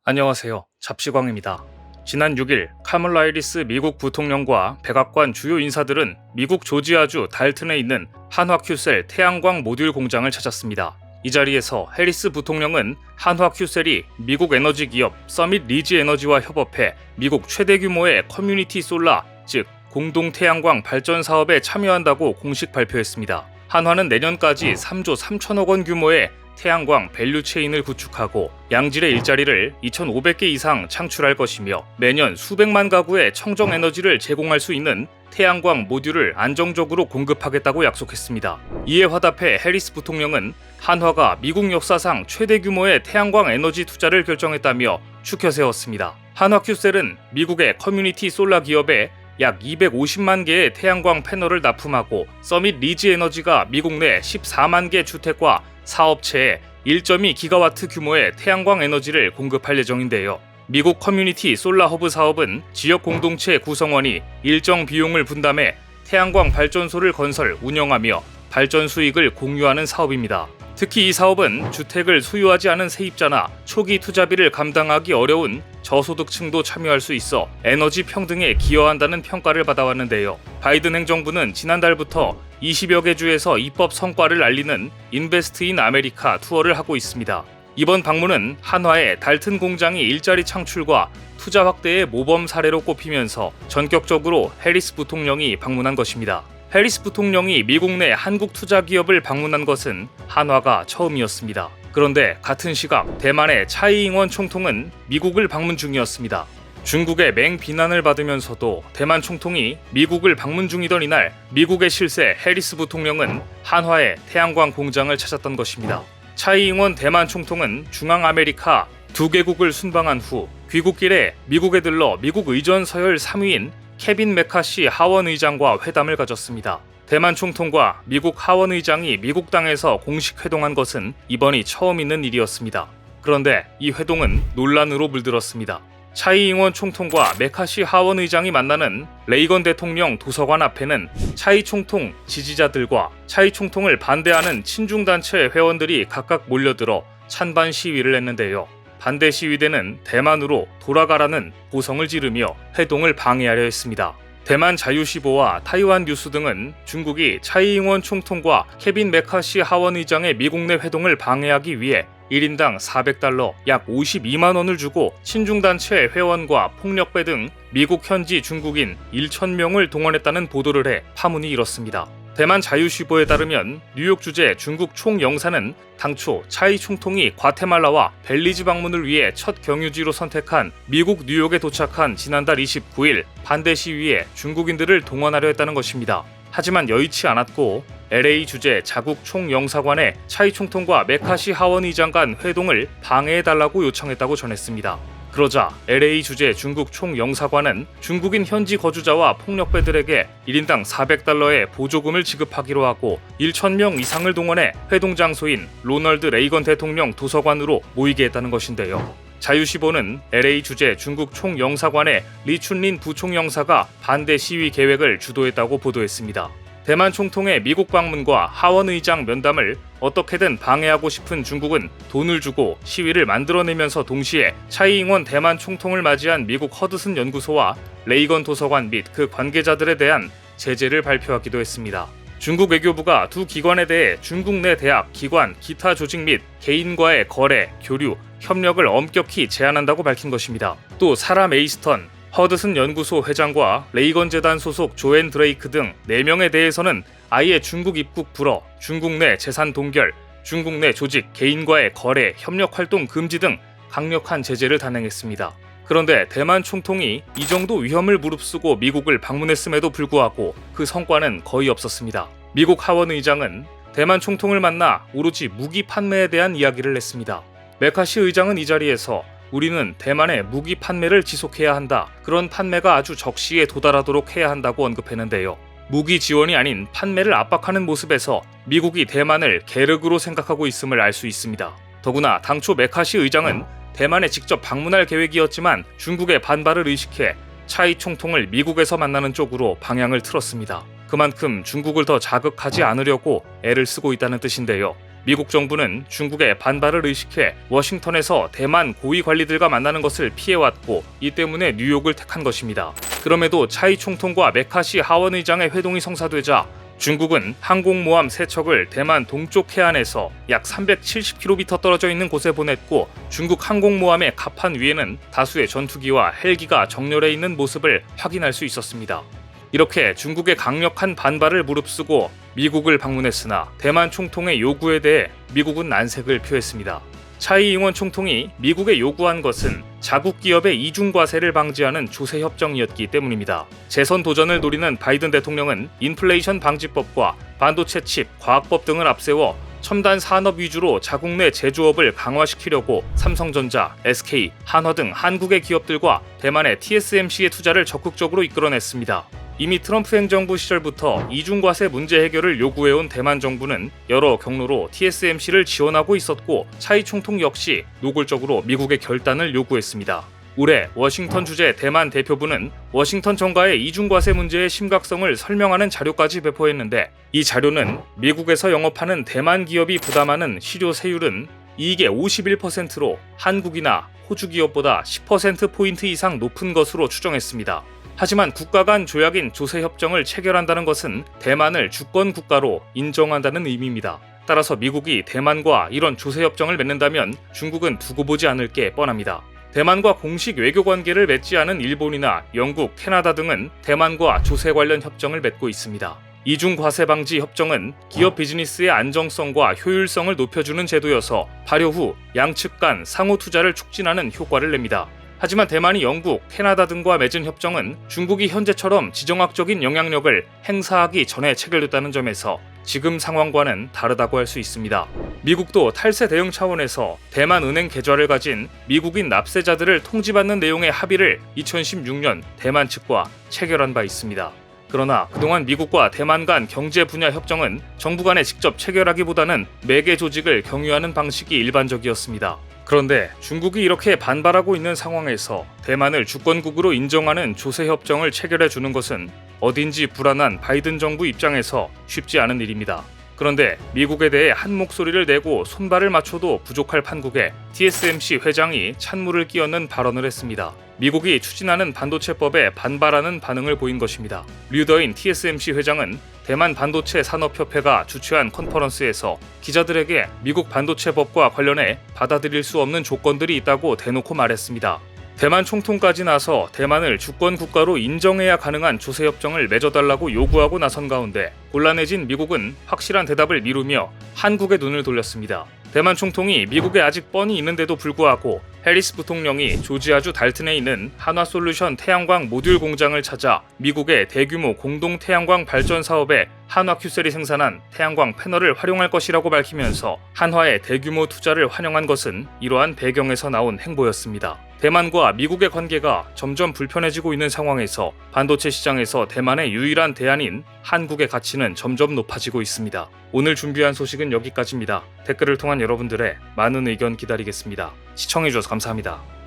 안녕하세요. 잡시광입니다. 지난 6일 카멀라 해리스 미국 부통령과 백악관 주요 인사들은 미국 조지아주 달튼에 있는 한화큐셀 태양광 모듈 공장을 찾았습니다. 이 자리에서 해리스 부통령은 한화큐셀이 미국 에너지 기업 서밋 리지 에너지와 협업해 미국 최대 규모의 커뮤니티 솔라, 즉 공동 태양광 발전 사업에 참여한다고 공식 발표했습니다. 한화는 내년까지 3조 3천억 원 규모의 태양광 밸류체인을 구축하고 양질의 일자리를 2,500개 이상 창출할 것이며 매년 수백만 가구에 청정 에너지를 제공할 수 있는 태양광 모듈을 안정적으로 공급하겠다고 약속했습니다. 이에 화답해 해리스 부통령은 한화가 미국 역사상 최대 규모의 태양광 에너지 투자를 결정했다며 추켜 세웠습니다. 한화큐셀은 미국의 커뮤니티 솔라 기업에 약 250만 개의 태양광 패널을 납품하고 서밋 리지 에너지가 미국 내 14만 개 주택과 사업체에 1.2기가와트 규모의 태양광 에너지를 공급할 예정인데요. 미국 커뮤니티 솔라 허브 사업은 지역 공동체 구성원이 일정 비용을 분담해 태양광 발전소를 건설, 운영하며 발전 수익을 공유하는 사업입니다. 특히 이 사업은 주택을 소유하지 않은 세입자나 초기 투자비를 감당하기 어려운 저소득층도 참여할 수 있어 에너지 평등에 기여한다는 평가를 받아왔는데요. 바이든 행정부는 지난달부터 20여 개 주에서 입법 성과를 알리는 인베스트 인 아메리카 투어를 하고 있습니다. 이번 방문은 한화의 달튼 공장이 일자리 창출과 투자 확대의 모범 사례로 꼽히면서 전격적으로 해리스 부통령이 방문한 것입니다. 해리스 부통령이 미국 내 한국 투자 기업을 방문한 것은 한화가 처음이었습니다. 그런데 같은 시각 대만의 차이 잉원 총통은 미국을 방문 중이었습니다. 중국의 맹비난을 받으면서도 대만 총통이 미국을 방문 중이던 이날 미국의 실세 해리스 부통령은 한화의 태양광 공장을 찾았던 것입니다. 차이 잉원 대만 총통은 중앙아메리카 두 개국을 순방한 후 귀국길에 미국에 들러 미국 의전 서열 3위인 케빈 메카시 하원 의장과 회담을 가졌습니다. 대만 총통과 미국 하원 의장이 미국 땅에서 공식 회동한 것은 이번이 처음 있는 일이었습니다. 그런데 이 회동은 논란으로 물들었습니다. 차이 잉원 총통과 메카시 하원 의장이 만나는 레이건 대통령 도서관 앞에는 차이 총통 지지자들과 차이 총통을 반대하는 친중단체 회원들이 각각 몰려들어 찬반 시위를 했는데요. 반대 시위대는 대만으로 돌아가라는 고성을 지르며 회동을 방해하려 했습니다. 대만 자유시보와 타이완 뉴스 등은 중국이 차이 잉원 총통과 케빈 메카시 하원 의장의 미국 내 회동을 방해하기 위해 1인당 400달러 약 52만 원을 주고 친중단체 회원과 폭력배 등 미국 현지 중국인 1,000명을 동원했다는 보도를 해 파문이 일었습니다. 대만 자유시보에 따르면 뉴욕 주재 중국 총영사는 당초 차이 총통이 과테말라와 벨리즈 방문을 위해 첫 경유지로 선택한 미국 뉴욕에 도착한 지난달 29일 반대 시위에 중국인들을 동원하려 했다는 것입니다. 하지만 여의치 않았고 LA 주재 자국 총영사관에 차이 총통과 메카시 하원 의장 간 회동을 방해해달라고 요청했다고 전했습니다. 그러자 LA 주재 중국 총영사관은 중국인 현지 거주자와 폭력배들에게 1인당 400달러의 보조금을 지급하기로 하고 1,000명 이상을 동원해 회동 장소인 로널드 레이건 대통령 도서관으로 모이게 했다는 것인데요. 자유시보는 LA 주재 중국 총영사관의 리춘린 부총영사가 반대 시위 계획을 주도했다고 보도했습니다. 대만 총통의 미국 방문과 하원 의장 면담을 어떻게든 방해하고 싶은 중국은 돈을 주고 시위를 만들어내면서 동시에 차이 잉원 대만 총통을 맞이한 미국 허드슨 연구소와 레이건 도서관 및 그 관계자들에 대한 제재를 발표하기도 했습니다. 중국 외교부가 두 기관에 대해 중국 내 대학, 기관, 기타 조직 및 개인과의 거래, 교류, 협력을 엄격히 제한한다고 밝힌 것입니다. 또 사라 메이스턴, 허드슨 연구소 회장과 레이건 재단 소속 조앤 드레이크 등 4명에 대해서는 아예 중국 입국 불허, 중국 내 재산 동결, 중국 내 조직, 개인과의 거래, 협력 활동 금지 등 강력한 제재를 단행했습니다. 그런데 대만 총통이 이 정도 위험을 무릅쓰고 미국을 방문했음에도 불구하고 그 성과는 거의 없었습니다. 미국 하원 의장은 대만 총통을 만나 오로지 무기 판매에 대한 이야기를 했습니다. 메카시 의장은 이 자리에서 우리는 대만의 무기 판매를 지속해야 한다. 그런 판매가 아주 적시에 도달하도록 해야 한다고 언급했는데요. 무기 지원이 아닌 판매를 압박하는 모습에서 미국이 대만을 계륵으로 생각하고 있음을 알 수 있습니다. 더구나 당초 메카시 의장은 대만에 직접 방문할 계획이었지만 중국의 반발을 의식해 차이 총통을 미국에서 만나는 쪽으로 방향을 틀었습니다. 그만큼 중국을 더 자극하지 않으려고 애를 쓰고 있다는 뜻인데요. 미국 정부는 중국의 반발을 의식해 워싱턴에서 대만 고위 관리들과 만나는 것을 피해왔고 이 때문에 뉴욕을 택한 것입니다. 그럼에도 차이 총통과 메카시 하원 의장의 회동이 성사되자 중국은 항공모함 3척을 대만 동쪽 해안에서 약 370km 떨어져 있는 곳에 보냈고 중국 항공모함의 갑판 위에는 다수의 전투기와 헬기가 정렬해 있는 모습을 확인할 수 있었습니다. 이렇게 중국의 강력한 반발을 무릅쓰고 미국을 방문했으나 대만 총통의 요구에 대해 미국은 난색을 표했습니다. 차이 잉원 총통이 미국에 요구한 것은 자국 기업의 이중 과세를 방지하는 조세 협정이었기 때문입니다. 재선 도전을 노리는 바이든 대통령은 인플레이션 방지법과 반도체 칩, 과학법 등을 앞세워 첨단 산업 위주로 자국 내 제조업을 강화시키려고 삼성전자, SK, 한화 등 한국의 기업들과 대만의 TSMC의 투자를 적극적으로 이끌어냈습니다. 이미 트럼프 행정부 시절부터 이중과세 문제 해결을 요구해온 대만 정부는 여러 경로로 TSMC를 지원하고 있었고 차이 총통 역시 노골적으로 미국의 결단을 요구했습니다. 올해 워싱턴 주재 대만 대표부는 워싱턴 정가의 이중과세 문제의 심각성을 설명하는 자료까지 배포했는데 이 자료는 미국에서 영업하는 대만 기업이 부담하는 실효 세율은 이익의 51%로 한국이나 호주 기업보다 10%포인트 이상 높은 것으로 추정했습니다. 하지만 국가 간 조약인 조세협정을 체결한다는 것은 대만을 주권 국가로 인정한다는 의미입니다. 따라서 미국이 대만과 이런 조세협정을 맺는다면 중국은 두고 보지 않을 게 뻔합니다. 대만과 공식 외교 관계를 맺지 않은 일본이나 영국, 캐나다 등은 대만과 조세 관련 협정을 맺고 있습니다. 이중 과세 방지 협정은 기업 비즈니스의 안정성과 효율성을 높여주는 제도여서 발효 후 양측 간 상호 투자를 촉진하는 효과를 냅니다. 하지만 대만이 영국, 캐나다 등과 맺은 협정은 중국이 현재처럼 지정학적인 영향력을 행사하기 전에 체결됐다는 점에서 지금 상황과는 다르다고 할 수 있습니다. 미국도 탈세 대응 차원에서 대만 은행 계좌를 가진 미국인 납세자들을 통지받는 내용의 합의를 2016년 대만 측과 체결한 바 있습니다. 그러나 그동안 미국과 대만 간 경제 분야 협정은 정부 간에 직접 체결하기보다는 매개 조직을 경유하는 방식이 일반적이었습니다. 그런데 중국이 이렇게 반발하고 있는 상황에서 대만을 주권국으로 인정하는 조세협정을 체결해주는 것은 어딘지 불안한 바이든 정부 입장에서 쉽지 않은 일입니다. 그런데 미국에 대해 한 목소리를 내고 손발을 맞춰도 부족할 판국에 TSMC 회장이 찬물을 끼얹는 발언을 했습니다. 미국이 추진하는 반도체법에 반발하는 반응을 보인 것입니다. 류더인 TSMC 회장은 대만 반도체 산업협회가 주최한 컨퍼런스에서 기자들에게 미국 반도체법과 관련해 받아들일 수 없는 조건들이 있다고 대놓고 말했습니다. 대만 총통까지 나서 대만을 주권 국가로 인정해야 가능한 조세협정을 맺어달라고 요구하고 나선 가운데 곤란해진 미국은 확실한 대답을 미루며 한국에 눈을 돌렸습니다. 대만 총통이 미국에 아직 뻔히 있는데도 불구하고 해리스 부통령이 조지아주 달튼에 있는 한화솔루션 태양광 모듈 공장을 찾아 미국의 대규모 공동 태양광 발전 사업에 한화큐셀이 생산한 태양광 패널을 활용할 것이라고 밝히면서 한화의 대규모 투자를 환영한 것은 이러한 배경에서 나온 행보였습니다. 대만과 미국의 관계가 점점 불편해지고 있는 상황에서 반도체 시장에서 대만의 유일한 대안인 한국의 가치는 점점 높아지고 있습니다. 오늘 준비한 소식은 여기까지입니다. 댓글을 통한 여러분들의 많은 의견 기다리겠습니다. 시청해주셔서 감사합니다.